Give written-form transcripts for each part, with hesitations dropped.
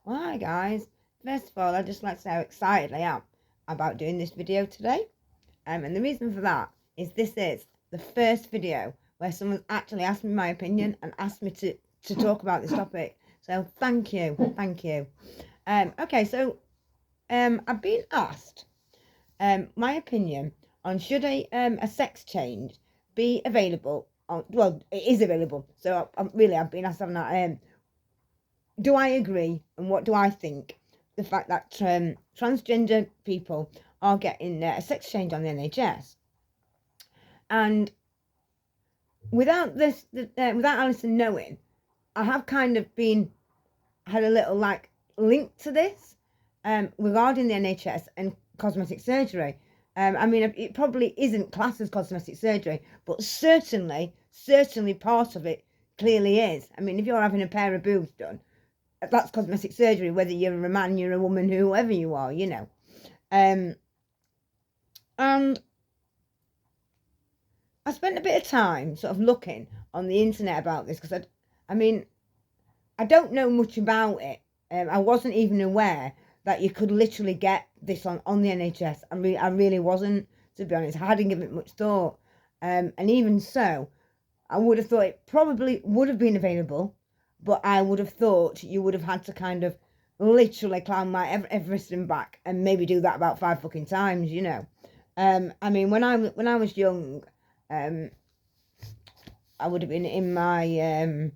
Well, hi guys. First of all, I'd just like to say how excited I am about doing this video today. And the reason for that is this is the first video where someone's actually asked me my opinion and asked me to talk about this topic. So thank you. Okay, so I've been asked my opinion on should a sex change be available on, well, it is available. So I've been asked on that do I agree and what do I think the fact that transgender people are getting a sex change on the NHS? And without without Alison knowing, I have kind of had a little like link to this regarding the NHS and cosmetic surgery. I mean, it probably isn't classed as cosmetic surgery, but certainly part of it clearly is. I mean, if you're having a pair of boobs done, that's cosmetic surgery, whether you're a man, you're a woman, whoever you are, you know. And I spent a bit of time sort of looking on the internet about this because I mean, I don't know much about it. I wasn't even aware that you could literally get this on the NHS. I really wasn't, to be honest. I hadn't given it much thought. And even so, I would have thought it probably would have been available, but I would have thought you would have had to kind of literally climb my Everest and back and maybe do that about 5 fucking times, you know. I mean, when I was young, I would have been in my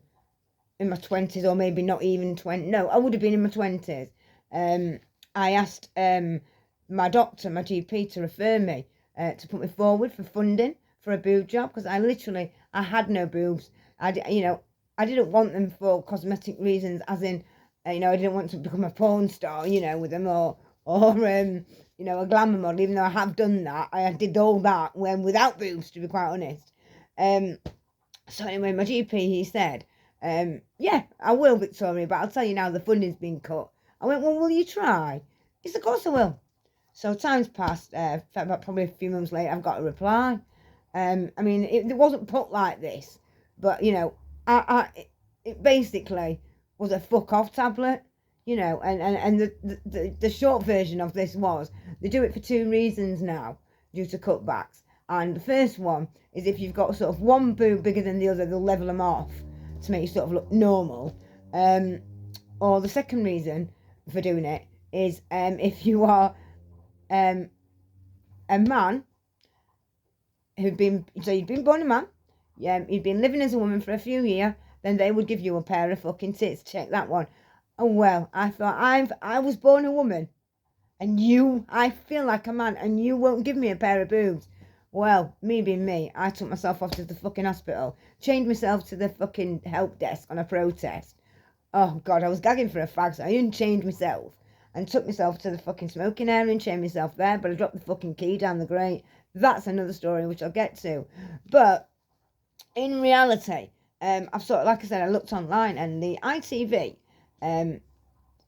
20s, or maybe not even 20. No, I would have been in my 20s. I asked my doctor, my GP, to refer me to put me forward for funding for a boob job because I had no boobs. I didn't want them for cosmetic reasons, as in, I didn't want to become a porn star, with them, or a glamour model, even though I have done that. I did all that without boobs, to be quite honest. So anyway, my GP, he said, yeah, I will, Victoria, but I'll tell you now, the funding's been cut. I went, well, will you try? He said, of course I will. So time's passed, probably a few months later, I've got a reply. I mean, it wasn't put like this, but, it basically was a fuck off tablet, and the short version of this was, they do it for 2 reasons now, due to cutbacks. And the first one is if you've got sort of one boob bigger than the other, they'll level them off to make you sort of look normal. Or the second reason for doing it is if you are a man you'd been born a man, you'd been living as a woman for a few years, then they would give you a pair of fucking tits. Check that one. Oh well, I thought I was born a woman, and I feel like a man, and you won't give me a pair of boobs. Well, me being me, I took myself off to the fucking hospital, chained myself to the fucking help desk on a protest. Oh God, I was gagging for a fag, so I unchained myself and took myself to the fucking smoking area and chained myself there, but I dropped the fucking key down the grate. That's another story which I'll get to. But in reality, I've sort of, like I said, I looked online, and the ITV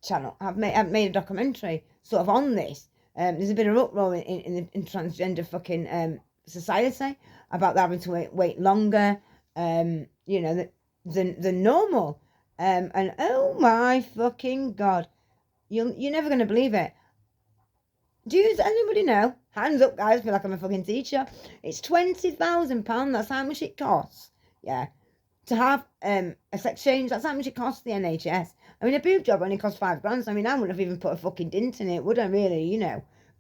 channel have made a documentary sort of on this. There's a bit of uproar in transgender fucking society about having to wait longer, than normal. And oh my fucking God, you're never going to believe it. Does anybody know? Hands up, guys. I feel like I'm a fucking teacher. It's £20,000. That's how much it costs. Yeah. To have a sex change, that's how much it costs the NHS. I mean, a boob job only costs £5. So, I mean, I wouldn't have even put a fucking dint in it, would I really?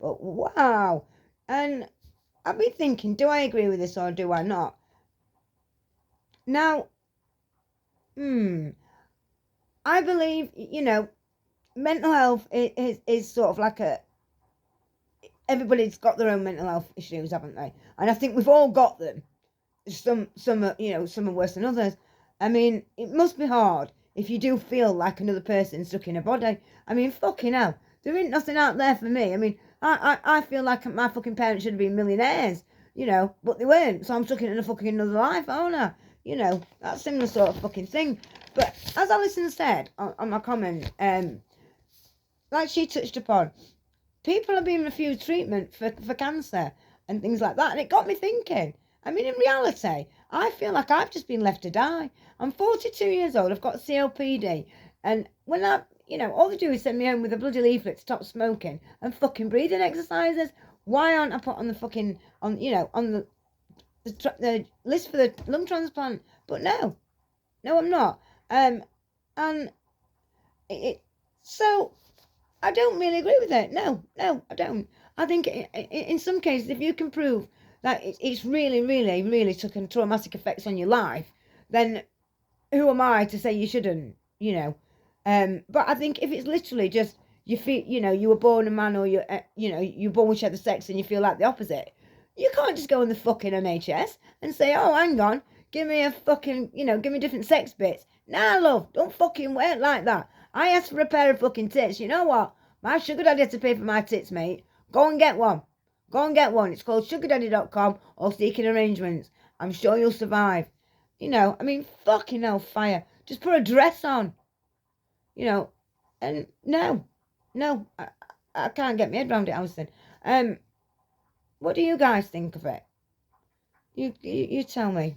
But wow. And I've been thinking, do I agree with this or do I not? Now, I believe, mental health is sort of like everybody's got their own mental health issues, haven't they? And I think we've all got them. Some are worse than others. I mean, it must be hard if you do feel like another person stuck in a body. I mean, fucking hell, there ain't nothing out there for me. I mean, I feel like my fucking parents should have been millionaires, but they weren't. So I'm stuck in a fucking another life, aren't I? That similar sort of fucking thing. But as Alison said on my comment, like she touched upon, people are being refused treatment for cancer and things like that. And it got me thinking. I mean, in reality, I feel like I've just been left to die. I'm 42 years old. I've got COPD. And when all they do is send me home with a bloody leaflet to stop smoking and fucking breathing exercises. Why aren't I put on the fucking, on the list for the lung transplant? But no, I'm not. And so I don't really agree with it. No, I don't. I think in some cases, if you can prove that it's really, really, really taken traumatic effects on your life, then who am I to say you shouldn't? But I think if it's literally just you feel, you were born a man, or you're born with the sex and you feel like the opposite, you can't just go in the fucking NHS and say, oh, hang on, give me a fucking, give me different sex bits. Nah, love, don't fucking work like that. I asked for a pair of fucking tits. You know what? My sugar daddy had to pay for my tits, mate. Go and get one. Go and get one. It's called sugardaddy.com or Seeking Arrangements. I'm sure you'll survive. Fucking hellfire. Just put a dress on. And no, I can't get my head around it, Alison. What do you guys think of it? You tell me.